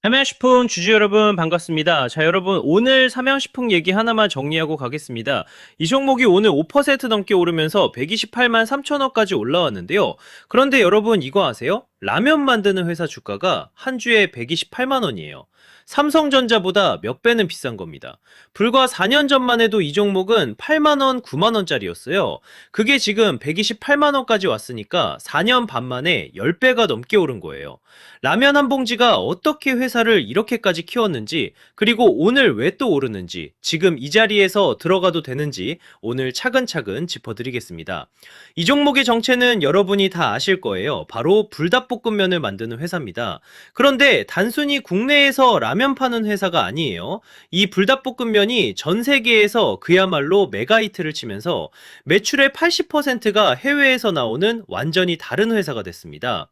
삼양식품 주주 여러분 반갑습니다. 자, 여러분 오늘 삼양식품 얘기 하나만 정리하고 가겠습니다. 이 종목이 오늘 5% 넘게 오르면서 128만 3천원까지 올라왔는데요. 그런데 여러분 이거 아세요? 라면 만드는 회사 주가가 한 주에 128만 원이에요. 삼성전자보다 몇 배는 비싼 겁니다. 불과 4년 전만 해도 이 종목은 8만 원, 9만 원짜리였어요. 그게 지금 128만 원까지 왔으니까 4년 반 만에 10배가 넘게 오른 거예요. 라면 한 봉지가 어떻게 회사를 이렇게까지 키웠는지, 그리고 오늘 왜 또 오르는지, 지금 이 자리에서 들어가도 되는지 오늘 차근차근 짚어드리겠습니다. 이 종목의 정체는 여러분이 다 아실 거예요. 바로 불닭볶음면을 만드는 회사입니다. 그런데 단순히 국내에서 라면 파는 회사가 아니에요. 이 불닭볶음면이 전 세계에서 그야말로 메가히트를 치면서 매출의 80%가 해외에서 나오는 완전히 다른 회사가 됐습니다.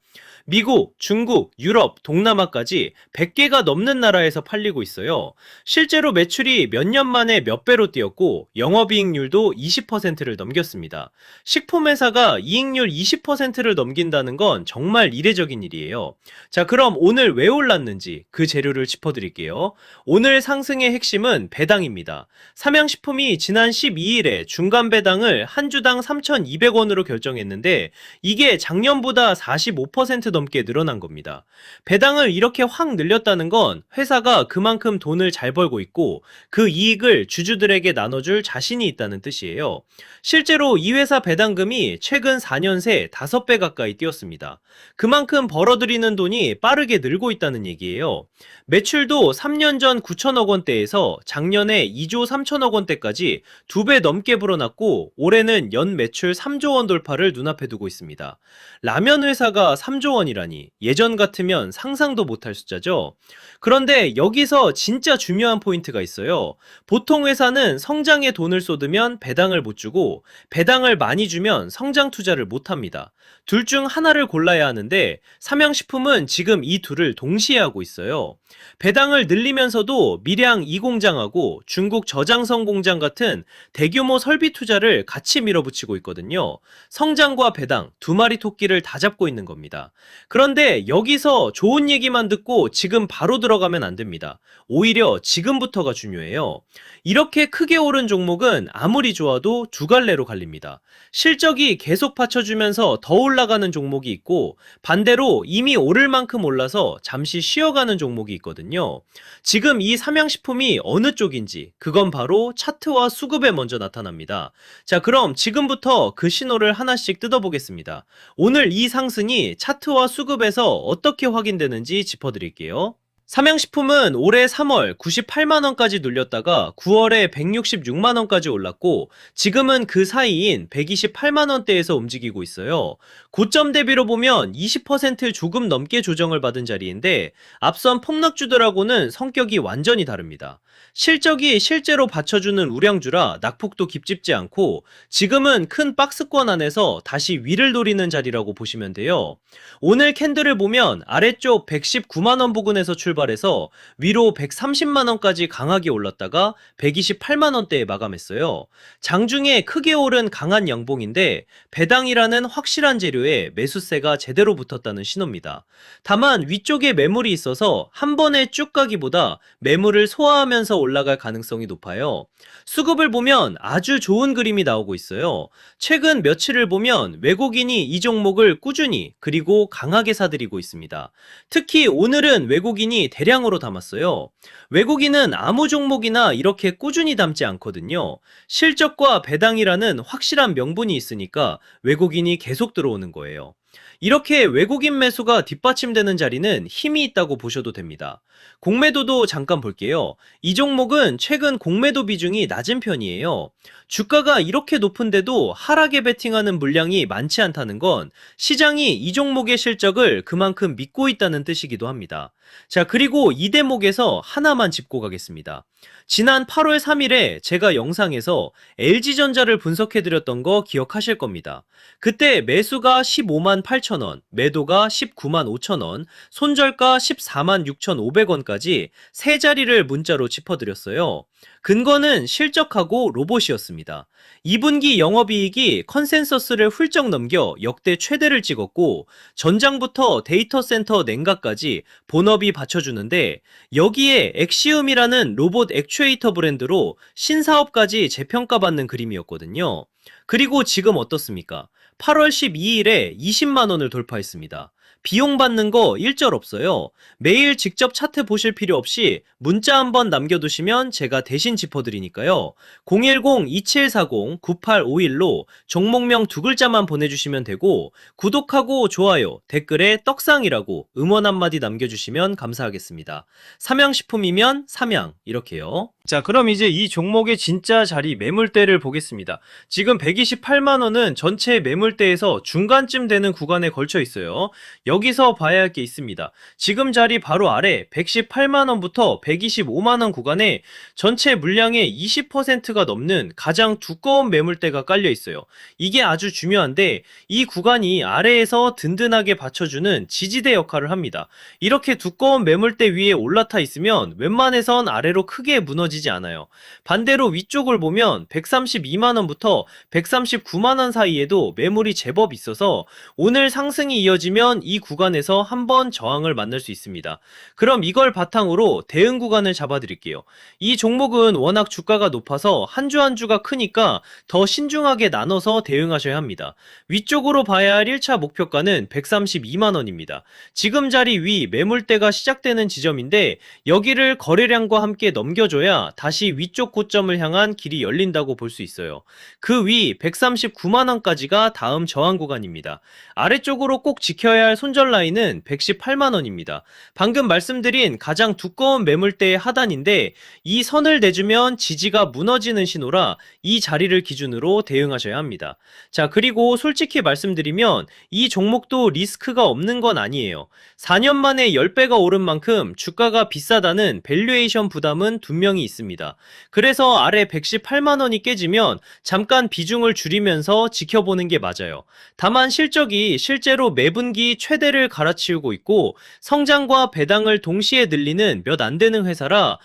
미국, 중국, 유럽, 동남아까지 100개가 넘는 나라에서 팔리고 있어요. 실제로 매출이 몇 년 만에 몇 배로 뛰었고 영업이익률도 20%를 넘겼습니다. 식품회사가 이익률 20%를 넘긴다는 건 정말 이례적인 일이에요. 자, 그럼 오늘 왜 올랐는지 그 재료를 짚어드릴게요. 오늘 상승의 핵심은 배당입니다. 삼양식품이 지난 12일에 중간 배당을 한 주당 3,200원으로 결정했는데 이게 작년보다 45% 넘게 늘어난 겁니다. 배당을 이렇게 확 늘렸다는 건 회사가 그만큼 돈을 잘 벌고 있고 그 이익을 주주들에게 나눠줄 자신이 있다는 뜻이에요. 실제로 이 회사 배당금이 최근 4년 새 5배 가까이 뛰었습니다. 그만큼 벌어들이는 돈이 빠르게 늘고 있다는 얘기예요. 매출도 3년 전 9천억 원대에서 작년에 2조 3천억 원대까지 2배 넘게 불어났고 올해는 연 매출 3조 원 돌파를 눈앞에 두고 있습니다. 라면 회사가 3조 원이라니 예전 같으면 상상도 못할 숫자죠. 그런데 여기서 진짜 중요한 포인트가 있어요. 보통 회사는 성장에 돈을 쏟으면 배당을 못 주고 배당을 많이 주면 성장 투자를 못 합니다. 둘 중 하나를 골라야 하는데 삼양식품은 지금 이 둘을 동시에 하고 있어요. 배당을 늘리면서도 밀양 2공장하고 중국 저장성 공장 같은 대규모 설비 투자를 같이 밀어붙이고 있거든요. 성장과 배당 두 마리 토끼를 다 잡고 있는 겁니다. 그런데 여기서 좋은 얘기만 듣고 지금 바로 들어가면 안 됩니다. 오히려 지금부터가 중요해요. 이렇게 크게 오른 종목은 아무리 좋아도 두 갈래로 갈립니다. 실적이 계속 받쳐주면서 더 올라가는 종목이 있고 반대로 이미 오를 만큼 올라서 잠시 쉬어가는 종목이 있거든요. 지금 이 삼양식품이 어느 쪽인지 그건 바로 차트와 수급에 먼저 나타납니다. 자, 그럼 지금부터 그 신호를 하나씩 뜯어보겠습니다. 오늘 이 상승이 차트와 수급에서 어떻게 확인되는지 짚어드릴게요. 삼양식품은 올해 3월 98만원까지 눌렸다가 9월에 166만원까지 올랐고 지금은 그 사이인 128만원대에서 움직이고 있어요. 고점 대비로 보면 20% 조금 넘게 조정을 받은 자리인데 앞선 폭락주들하고는 성격이 완전히 다릅니다. 실적이 실제로 받쳐주는 우량주라 낙폭도 깊집지 않고 지금은 큰 박스권 안에서 다시 위를 노리는 자리라고 보시면 돼요. 오늘 캔들을 보면 아래쪽 119만원 부근에서 출발해서 위로 130만원까지 강하게 올랐다가 128만원대에 마감했어요. 장중에 크게 오른 강한 양봉인데 배당이라는 확실한 재료에 매수세가 제대로 붙었다는 신호입니다. 다만 위쪽에 매물이 있어서 한 번에 쭉 가기보다 매물을 소화하면서 올라갈 가능성이 높아요. 수급을 보면 아주 좋은 그림이 나오고 있어요. 최근 며칠을 보면 외국인이 이 종목을 꾸준히 그리고 강하게 사들이고 있습니다. 특히 오늘은 외국인이 대량으로 담았어요. 외국인은 아무 종목이나 이렇게 꾸준히 담지 않거든요. 실적과 배당이라는 확실한 명분이 있으니까 외국인이 계속 들어오는 거예요. 이렇게 외국인 매수가 뒷받침되는 자리는 힘이 있다고 보셔도 됩니다. 공매도도 잠깐 볼게요. 이 종목은 최근 공매도 비중이 낮은 편이에요. 주가가 이렇게 높은데도 하락에 베팅하는 물량이 많지 않다는 건 시장이 이 종목의 실적을 그만큼 믿고 있다는 뜻이기도 합니다. 자, 그리고 이 대목에서 하나만 짚고 가겠습니다. 지난 8월 3일에 제가 영상에서 LG전자를 분석해드렸던 거 기억하실 겁니다. 그때 매수가 15만 8,000원, 매도가 19만 5천원, 손절가 14만 6,500원까지 세 자리를 문자로 짚어드렸어요. 근거는 실적하고 로봇이었습니다. 2분기 영업이익이 컨센서스를 훌쩍 넘겨 역대 최대를 찍었고 전장부터 데이터 센터 냉각까지 본업이 받쳐주는데 여기에 엑시움이라는 로봇 액추에이터 브랜드로 신사업까지 재평가받는 그림이었거든요. 그리고 지금 어떻습니까? 8월 12일에 20만 원을 돌파했습니다. 비용 받는 거 일절 없어요. 매일 직접 차트 보실 필요 없이 문자 한번 남겨두시면 제가 대신 짚어드리니까요. 010-2740-9851로 종목명 두 글자만 보내주시면 되고 구독하고 좋아요, 댓글에 떡상이라고 응원 한마디 남겨주시면 감사하겠습니다. 삼양식품이면 삼양 이렇게요. 자, 그럼 이제 이 종목의 진짜 자리 매물대를 보겠습니다. 지금 128만원은 전체 매물대에서 중간쯤 되는 구간에 걸쳐 있어요. 여기서 봐야 할 게 있습니다. 지금 자리 바로 아래 118만원부터 125만원 구간에 전체 물량의 20%가 넘는 가장 두꺼운 매물대가 깔려 있어요. 이게 아주 중요한데 이 구간이 아래에서 든든하게 받쳐주는 지지대 역할을 합니다. 이렇게 두꺼운 매물대 위에 올라타 있으면 웬만해선 아래로 크게 무너지지 않아요. 반대로 위쪽을 보면 132만원부터 139만원 사이에도 매물이 제법 있어서 오늘 상승이 이어지면 이 구간에서 한번 저항을 만날 수 있습니다. 그럼 이걸 바탕으로 대응 구간을 잡아드릴게요. 이 종목은 워낙 주가가 높아서 한 주 한 주가 크니까 더 신중하게 나눠서 대응하셔야 합니다. 위쪽으로 봐야 할 1차 목표가는 132만원입니다. 지금 자리 위 매물대가 시작되는 지점인데 여기를 거래량과 함께 넘겨줘야 다시 위쪽 고점을 향한 길이 열린다고 볼 수 있어요. 그 위 139만원까지가 다음 저항 구간입니다. 아래쪽으로 꼭 지켜야 할 손절 라인은 118만원입니다. 방금 말씀드린 가장 두꺼운 매물대의 하단인데 이 선을 내주면 지지가 무너지는 신호라 이 자리를 기준으로 대응하셔야 합니다. 자, 그리고 솔직히 말씀드리면 이 종목도 리스크가 없는 건 아니에요. 4년 만에 10배가 오른 만큼 주가가 비싸다는 밸류에이션 부담은 분명히 있습니다. 그래서 아래 118만원이 깨지면 잠깐 비중을 줄이면서 지켜보는 게 맞아요. 다만 실적이 실제로 매분기 최대를 갈아치우고 있고 성장과 배당을 동시에 늘리는 몇 안 되는 회사라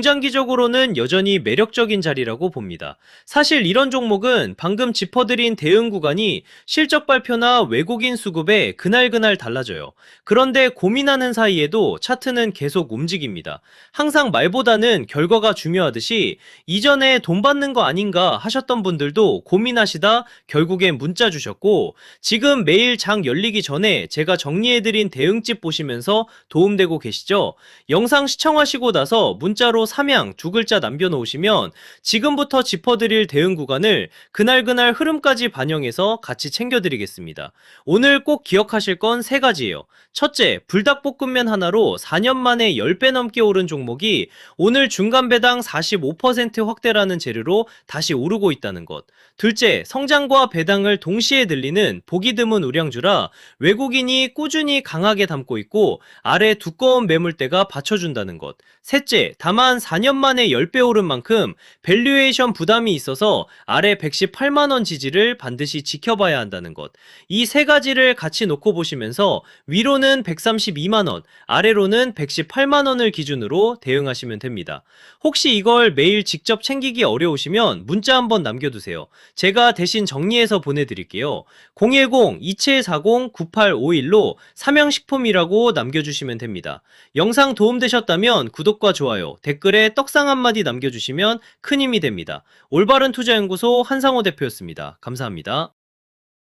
중장기적으로는 여전히 매력적인 자리라고 봅니다. 사실 이런 종목은 방금 짚어드린 대응 구간이 실적 발표나 외국인 수급에 그날그날 달라져요. 그런데 고민하는 사이에도 차트는 계속 움직입니다. 항상 말보다는 결과가 중요하듯이 이전에 돈 받는 거 아닌가 하셨던 분들도 고민하시다 결국엔 문자 주셨고 지금 매일 장 열리기 전에 제가 정리해드린 대응집 보시면서 도움되고 계시죠? 영상 시청하시고 나서 문자로 삼양 두 글자 남겨놓으시면 지금부터 짚어드릴 대응 구간을 그날 흐름까지 반영해서 같이 챙겨드리겠습니다. 오늘 꼭 기억하실 건 세 가지예요. 첫째, 불닭볶음면 하나로 4년 만에 10배 넘게 오른 종목이 오늘 중간 배당 45% 확대라는 재료로 다시 오르고 있다는 것. 둘째, 성장과 배당을 동시에 늘리는 보기 드문 우량주라 외국인이 꾸준히 강하게 담고 있고 아래 두꺼운 매물대가 받쳐준다는 것. 셋째, 다만 4년 만에 10배 오른 만큼 밸류에이션 부담이 있어서 아래 118만원 지지를 반드시 지켜봐야 한다는 것. 이 세 가지를 같이 놓고 보시면서 위로는 132만원, 아래로는 118만원을 기준으로 대응하시면 됩니다. 혹시 이걸 매일 직접 챙기기 어려우시면 문자 한번 남겨두세요. 제가 대신 정리해서 보내드릴게요. 010-2740-9851로 삼양식품이라고 남겨주시면 됩니다. 영상 도움되셨다면 구독과 좋아요, 댓글에 떡상 한마디 남겨주시면 큰 힘이 됩니다. 올바른 투자연구소 한상호 대표였습니다. 감사합니다.